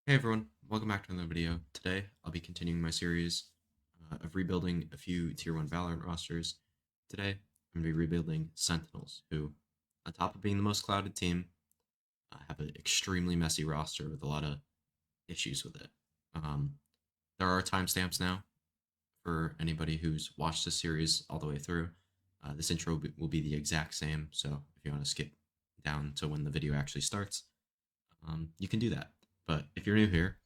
Hey everyone, welcome back to another video. Today, I'll be continuing my series of rebuilding a few Tier 1 Valorant rosters. Today, I'm going to be rebuilding Sentinels, who, on top of being the most clouded team, have an extremely messy roster with a lot of issues with it. Um, there are timestamps now for anybody who's watched this series all the way through. This intro will be the exact same, so if you want to skip down to when the video actually starts, you can do that. But if you're new here,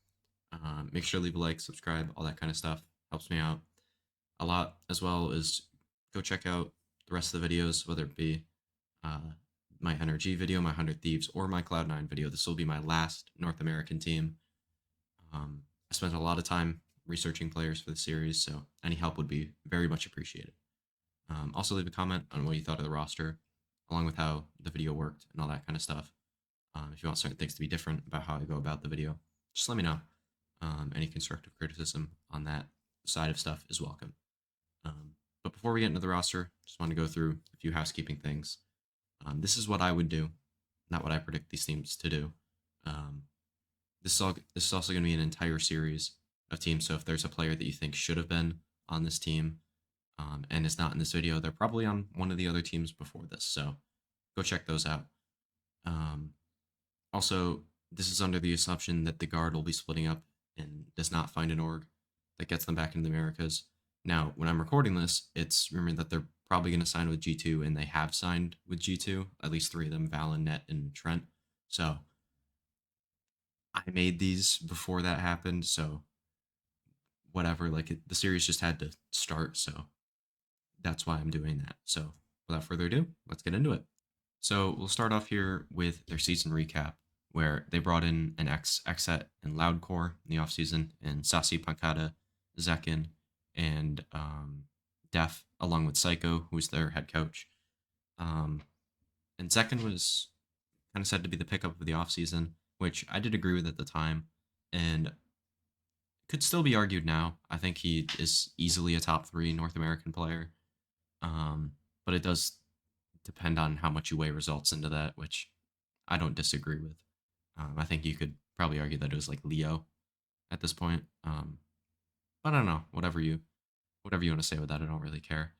make sure to leave a like, subscribe, all that kind of stuff. Helps me out a lot, as well as go check out the rest of the videos, whether it be uh, my NRG video, my 100 Thieves, or my Cloud9 video. This will be my last North American team. I spent a lot of time researching players for the series, so any help would be very much appreciated. Also, leave a comment on what you thought of the roster, along with how the video worked and all that kind of stuff. If you want certain things to be different about how I go about the video, just let me know. Any constructive criticism on that side of stuff is welcome. But before we get into the roster, just want to go through a few housekeeping things. This is what I would do, not what I predict these teams to do. Um, this is also going to be an entire series of teams. So if there's a player that you think should have been on this team and is not in this video, they're probably on one of the other teams before this. So go check those out. Um, Also, this is under the assumption that the guard will be splitting up and does not find an org that gets them back into the Americas. Now, when I'm recording this, it's rumored that they're probably going to sign with G2, and they have signed with G2, at least three of them, Val and Net and Trent. So I made these before that happened, so whatever, the series just had to start, so that's why I'm doing that. So without further ado, let's get into it. So we'll start off here with their season recap, where they brought in an Xset and Loudcore in the offseason, and Sasi Pankata, Zekin, and Def, along with Psycho, who was their head coach. And Zekin was kind of said to be the pickup of the offseason, which I did agree with at the time, and could still be argued now. I think he is easily a top 3 North American player, but it does depend on how much you weigh results into that, which I don't disagree with. I think you could probably argue that it was like Leo at this point. But I don't know. Whatever you want to say with that, I don't really care.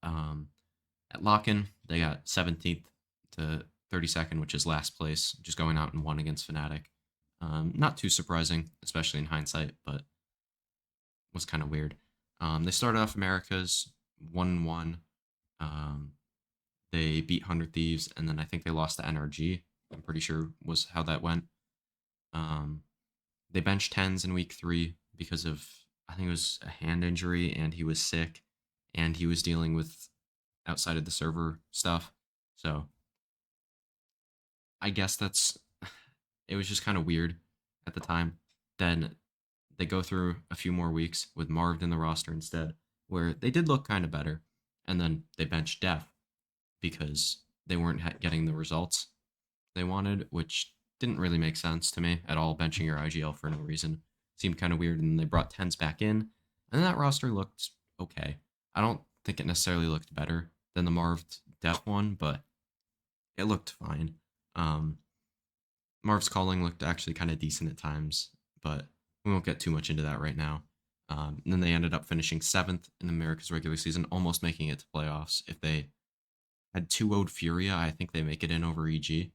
At Lock-in, they got 17th to 32nd, which is last place, just going out and won against Fnatic. Not too surprising, especially in hindsight, but was kind of weird. They started off Americas 1-1. They beat 100 Thieves, and then I think they lost to NRG. I'm pretty sure was how that went. They benched Tens in week 3 because of, I think it was a hand injury, and he was sick, and he was dealing with outside of the server stuff. So I guess it was just kind of weird at the time. Then they go through a few more weeks with Marv in the roster instead, where they did look kind of better. And then they benched Def because they weren't getting the results they wanted, which didn't really make sense to me at all. Benching your IGL for no reason seemed kind of weird. And they brought Tens back in, and that roster looked okay. I don't think it necessarily looked better than the Marv Def one, but it looked fine. Marv's calling looked actually kind of decent at times, but we won't get too much into that right now. And then they ended up finishing 7th in America's regular season, almost making it to playoffs. If they had 2-0'd Furia, I think they make it in over EG.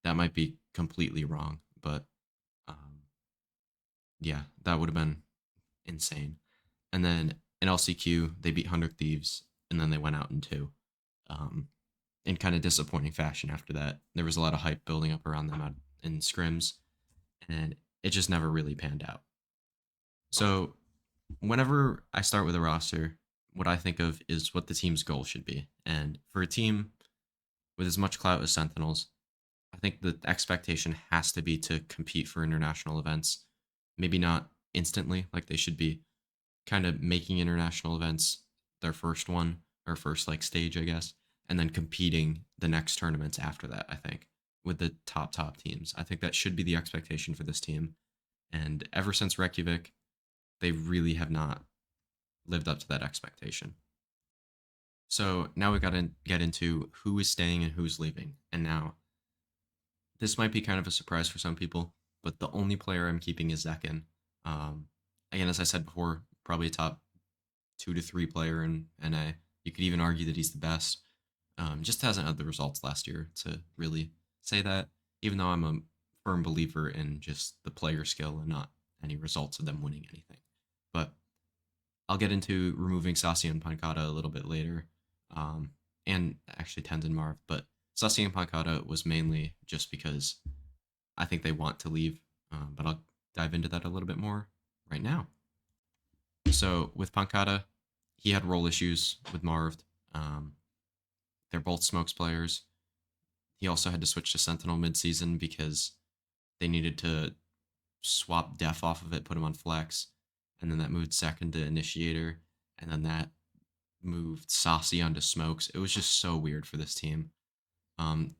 That might be completely wrong, but yeah, that would have been insane. And then in LCQ, they beat 100 Thieves, and then they went out in 2. In kind of disappointing fashion after that. There was a lot of hype building up around them out in scrims, and it just never really panned out. So whenever I start with a roster, what I think of is what the team's goal should be. And for a team with as much clout as Sentinels, I think the expectation has to be to compete for international events. Maybe not instantly, like they should be kind of making international events their first one, or first like stage, I guess, and then competing the next tournaments after that, I think, with the top teams. I think that should be the expectation for this team. And ever since Reykjavik, they really have not lived up to that expectation. So now we got to get into who is staying and who's leaving. And now, this might be kind of a surprise for some people, but the only player I'm keeping is Zekin. Um, Again, as I said before, probably a top 2 to 3 player in NA. You could even argue that he's the best. Just hasn't had the results last year to really say that, even though I'm a firm believer in just the player skill and not any results of them winning anything. But I'll get into removing Sasi and Pancata a little bit later, um, and actually Tenzin Marv. But Sasi and Pancata was mainly just because I think they want to leave, but I'll dive into that a little bit more right now. So with Pancata, he had role issues with Marv. Um, they're both smokes players. He also had to switch to Sentinel mid-season because they needed to swap Def off of it, put him on Flex, and then that moved second to Initiator, and then that moved Saucy onto Smokes. It was just so weird for this team. Um,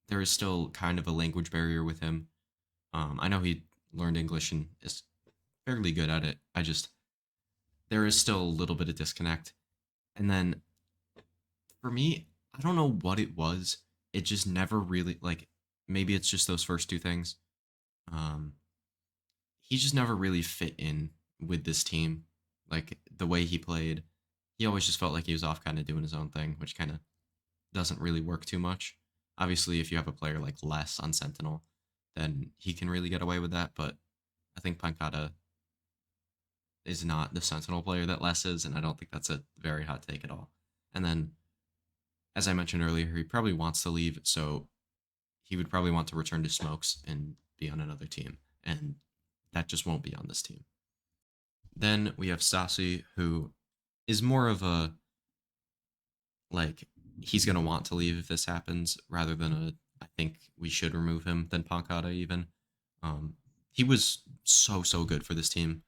there is still kind of a language barrier with him. I know he learned English and is fairly good at it. There is still a little bit of disconnect. And then for me, I don't know what it was. It just never really, like, maybe it's just those first two things. Um, he just never really fit in with this team. Like the way he played, he always just felt like he was off kind of doing his own thing, which kind of doesn't really work too much. Obviously, if you have a player like Les on Sentinel, then he can really get away with that. But I think Pancata is not the Sentinel player that Les is, and I don't think that's a very hot take at all. And then, as I mentioned earlier, he probably wants to leave, so he would probably want to return to Smokes and be on another team, and that just won't be on this team. Then we have Stassi, who is more of a like he's gonna want to leave if this happens, rather than a I think we should remove him than Pancata even. He was so good for this team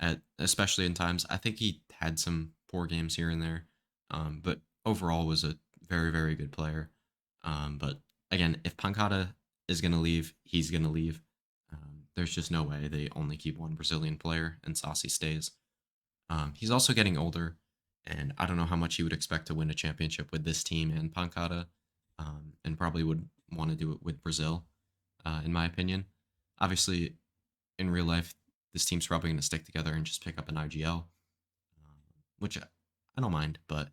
at especially in times. I think he had some poor games here and there, but overall was a very good player. But again, if Pancata is gonna leave, he's gonna leave. There's just no way they only keep one Brazilian player and Sassi stays. He's also getting older, and I don't know how much he would expect to win a championship with this team and Pancata, and probably would want to do it with Brazil, in my opinion. Obviously, in real life, this team's probably going to stick together and just pick up an IGL, which I don't mind, but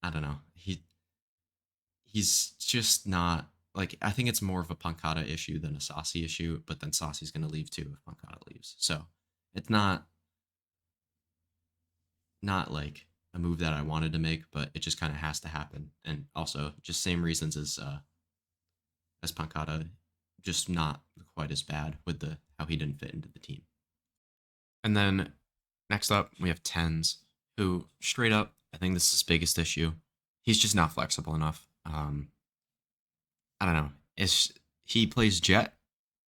I don't know. He's just not like I think it's more of a Pancata issue than a Saucy issue, but then Saucy's going to leave too if Pancata leaves. So it's not like a move that I wanted to make, but it just kind of has to happen. And also just same reasons as Pancata, just not quite as bad with the how he didn't fit into the team. And then next up we have Tens, who straight up I think this is his biggest issue. He's just not flexible enough. I don't know. He plays Jet,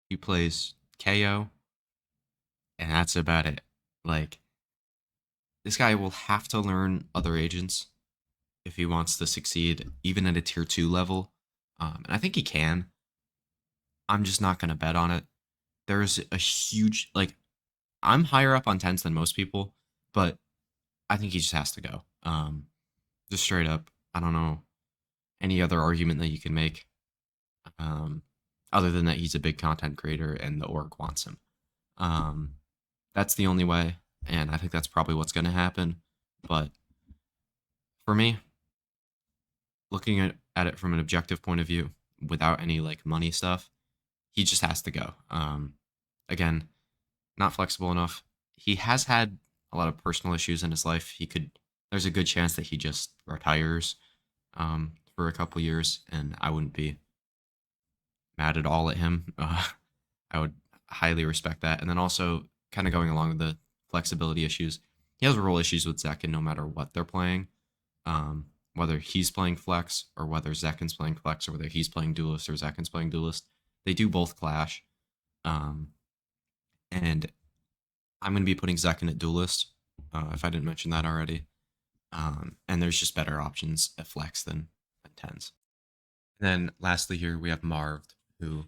he plays KO, and that's about it. Like this guy will have to learn other agents if he wants to succeed, even at a tier 2 level. And I think he can. I'm just not going to bet on it. There's a huge, like, I'm higher up on Tens than most people, but I think he just has to go. Just straight up, I don't know any other argument that you can make, um, other than that he's a big content creator and the org wants him. That's the only way, and I think that's probably what's going to happen. But for me, looking at it from an objective point of view, without any like money stuff, he just has to go. Again, not flexible enough. He has had a lot of personal issues in his life. There's a good chance that he just retires for a couple years, and I wouldn't be mad at all at him. I would highly respect that. And then also, kind of going along with the flexibility issues, he has role issues with Zekin no matter what they're playing. Whether he's playing flex or whether Zekin's playing flex or whether he's playing duelist or Zekin's playing duelist, they do both clash. And I'm going to be putting Zekin at duelist, if I didn't mention that already. And there's just better options at flex than Tens. And then lastly here we have Marv, who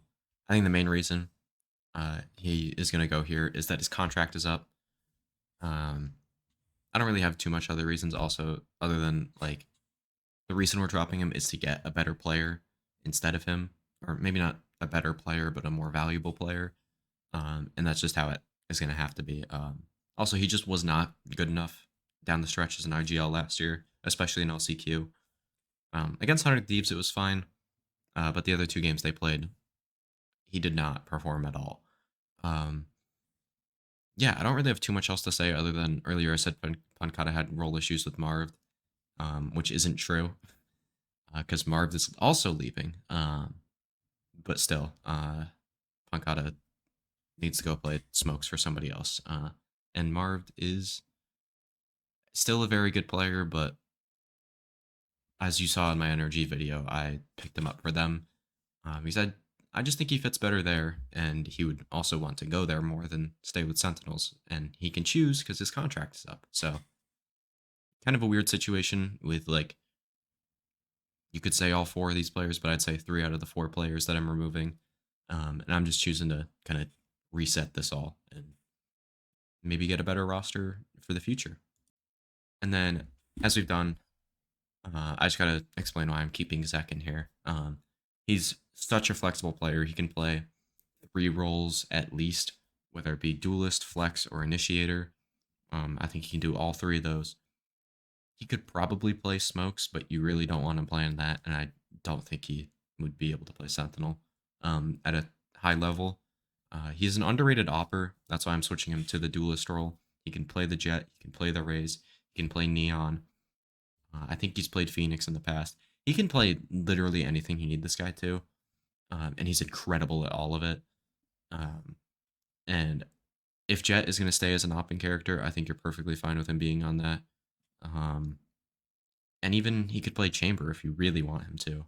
I think the main reason he is going to go here is that his contract is up. I don't really have too much other reasons also other than like the reason we're dropping him is to get a better player instead of him, or maybe not a better player, but a more valuable player. And that's just how it is going to have to be. Also, he just was not good enough down the stretch as an IGL last year, especially in LCQ. Against 100 Thieves, it was fine, but the other two games they played, he did not perform at all. Um, yeah, I don't really have too much else to say other than earlier I said Pancata had role issues with Marv, which isn't true because Marv is also leaving. But still, Pancata needs to go play smokes for somebody else. And Marv is still a very good player, but as you saw in my NRG video, I picked him up for them. He said, I just think he fits better there, and he would also want to go there more than stay with Sentinels. And he can choose because his contract is up. So, kind of a weird situation with, like, you could say all four of these players, but I'd say 3 out of the 4 players that I'm removing. And I'm just choosing to kind of reset this all and maybe get a better roster for the future. And then, as we've done, I just gotta explain why I'm keeping Zek in here. He's such a flexible player. He can play 3 roles at least, whether it be duelist, flex, or initiator. I think he can do all 3 of those. He could probably play smokes, but you really don't want him playing that, and I don't think he would be able to play Sentinel at a high level. He's an underrated opper. That's why I'm switching him to the duelist role. He can play the Jet. He can play the Raze. He can play Neon. I think he's played Phoenix in the past. He can play literally anything you need this guy to, and he's incredible at all of it. Um, and if Jet is going to stay as an opping character, I think you're perfectly fine with him being on that. Um, and even he could play Chamber if you really want him to.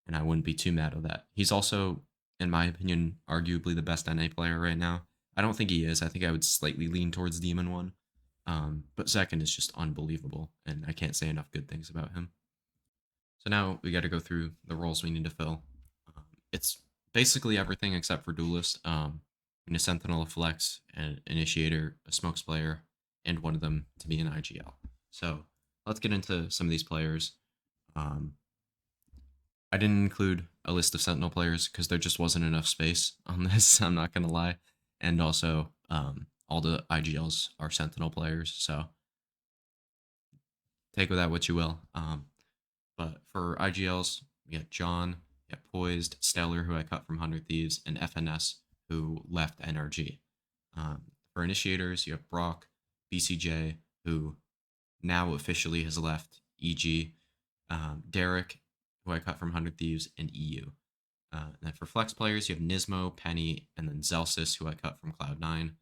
And I wouldn't be too mad at that. He's also, in my opinion, arguably the best NA player right now. I don't think he is. I think I would slightly lean towards Demon One. But second is just unbelievable, and I can't say enough good things about him. So now we got to go through the roles we need to fill. It's basically everything except for Duelist. A Sentinel, a Flex, an Initiator, a Smokes player, and one of them to be an IGL. So let's get into some of these players. I didn't include a list of Sentinel players because there just wasn't enough space on this. I'm not gonna lie, and also all the IGLs are Sentinel players, so take with that what you will. But for IGLs, we got John, we got Poised, Stellar, who I cut from 100 Thieves, and FNS, who left NRG. For initiators, you have Brock, BCJ, who now officially has left EG, Derek, who I cut from 100 Thieves, and EU. And then for flex players, you have Nismo, Penny, and then Zelsis, who I cut from Cloud9.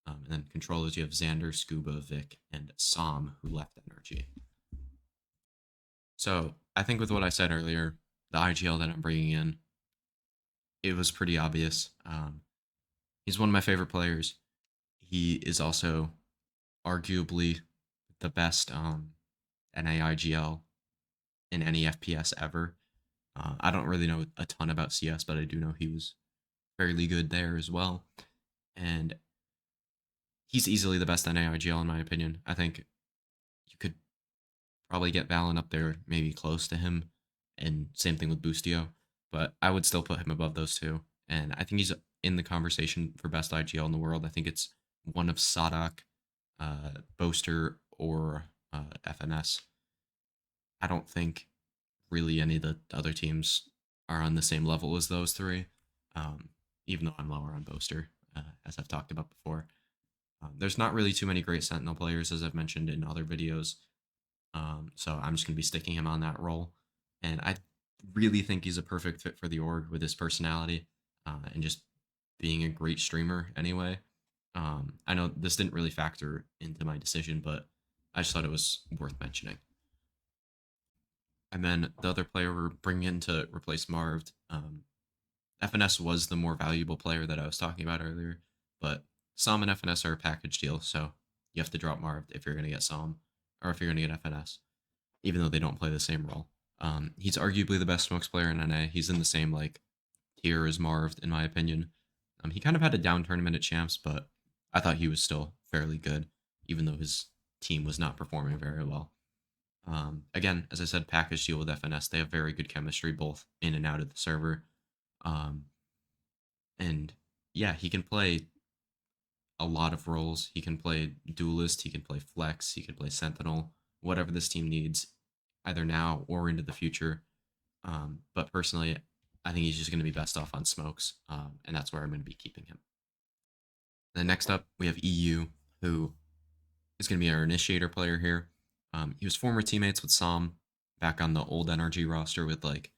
And then controllers, you have Xander, Scuba, Vic, and Som, who left NRG. So I think with what I said earlier, the IGL that I'm bringing in, it was pretty obvious. He's one of my favorite players. He is also arguably the best NA IGL in any FPS ever. I don't really know a ton about CS, but I do know he was fairly good there as well. And he's easily the best NA IGL in my opinion. I think you could probably get Valen up there, maybe close to him, and same thing with Boostio. But I would still put him above those two. And I think he's in the conversation for best IGL in the world. I think it's one of Sadak, Boaster, or FNS. I don't think really any of the other teams are on the same level as those 3, even though I'm lower on Boaster, as I've talked about before. There's not really too many great Sentinel players, as I've mentioned in other videos, so I'm just going to be sticking him on that role. And I really think he's a perfect fit for the org with his personality and just being a great streamer anyway. I know this didn't really factor into my decision, but I just thought it was worth mentioning. And then the other player we're bringing in to replace Marv, FNS was the more valuable player that I was talking about earlier, but Som and FNS are a package deal, so you have to drop Marv if you're going to get Som, or if you're going to get FNS, even though they don't play the same role. He's arguably the best smokes player in NA. He's in the same like tier as Marv, in my opinion. He kind of had a down tournament at Champs, but I thought he was still fairly good, even though his team was not performing very well. Again, as I said, package deal with FNS. They have very good chemistry, both in and out of the server. Um, and yeah, he can play a lot of roles. He can play duelist, he can play flex, he can play sentinel, whatever this team needs, either now or into the future. But personally, I think he's just going to be best off on smokes, and that's where I'm going to be keeping him. Then next up, we have EU, who is going to be our initiator player here. He was former teammates with Sam back on the old NRG roster with like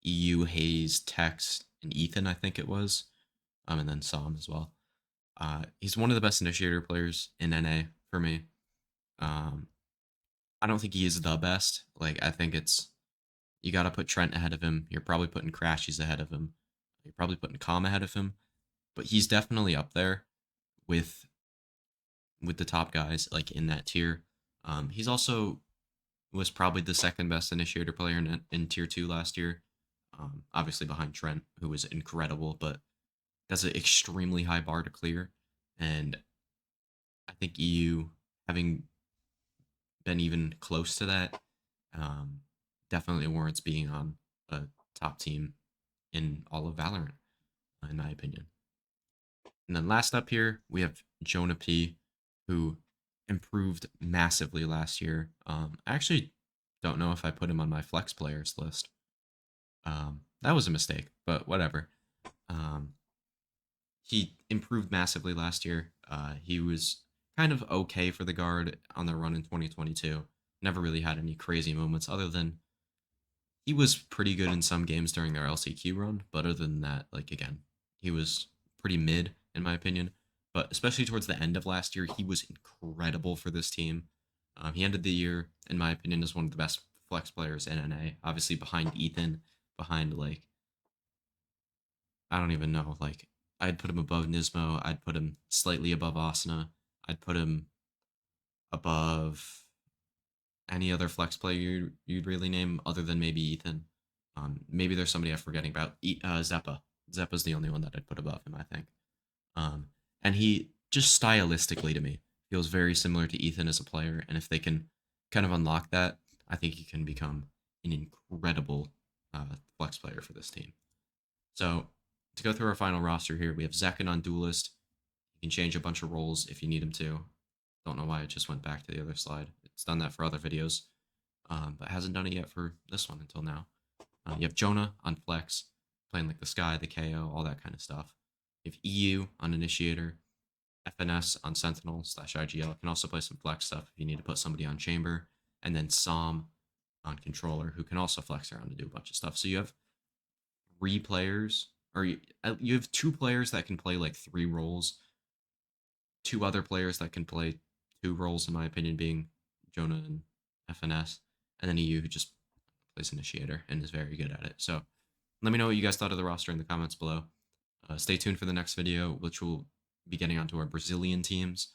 EU, Hayes, Tex, and Ethan, I think it was, and then Sam as well. He's one of the best initiator players in NA for me. Um, I don't think he is the best. Like I think it's you got to put Trent ahead of him. You're probably putting Crashies ahead of him. You're probably putting Calm ahead of him. But he's definitely up there with the top guys like in that tier. He's also was probably the second best initiator player in tier 2 last year. Obviously behind Trent, who was incredible, but that's an extremely high bar to clear. And I think EU having been even close to that um, definitely warrants being on a top team in all of Valorant, in my opinion. And then last up here, we have Jonah P, who improved massively last year. I actually don't know if I put him on my flex players list. That was a mistake, but whatever. Um, he improved massively last year. He was kind of okay for the guard on the run in 2022. Never really had any crazy moments other than he was pretty good in some games during their LCQ run, but other than that, like again, he was pretty mid in my opinion. But especially towards the end of last year, he was incredible for this team. He ended the year, in my opinion, as one of the best flex players in NA. Obviously behind Ethan, behind like I don't even know. Like I'd put him above Nismo. I'd put him slightly above Asuna. I'd put him above any other flex player you'd really name other than maybe Ethan. Maybe there's somebody I'm forgetting about. Zeppa. Zeppa's the only one that I'd put above him, I think. And he just stylistically to me feels very similar to Ethan as a player. And if they can kind of unlock that, I think he can become an incredible flex player for this team. So to go through our final roster here, we have Zekin on Duelist. He can change a bunch of roles if you need him to. Don't know why it just went back to the other slide. It's done that for other videos, but hasn't done it yet for this one until now. You have Jonah on Flex, playing like the Sky, the KO, all that kind of stuff. You have EU on Initiator, FNS on Sentinel / IGL. Can also play some Flex stuff if you need to put somebody on Chamber. And then Som on Controller, who can also flex around and do a bunch of stuff. So you have 3 players, or you have 2 players that can play like 3 roles, 2 other players that can play 2 roles, in my opinion, being Jonah and FNS, and then EU who just plays Initiator and is very good at it. So let me know what you guys thought of the roster in the comments below. Stay tuned for the next video, which will be getting onto our Brazilian teams,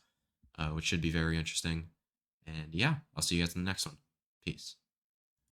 which should be very interesting. And yeah, I'll see you guys in the next one. Peace.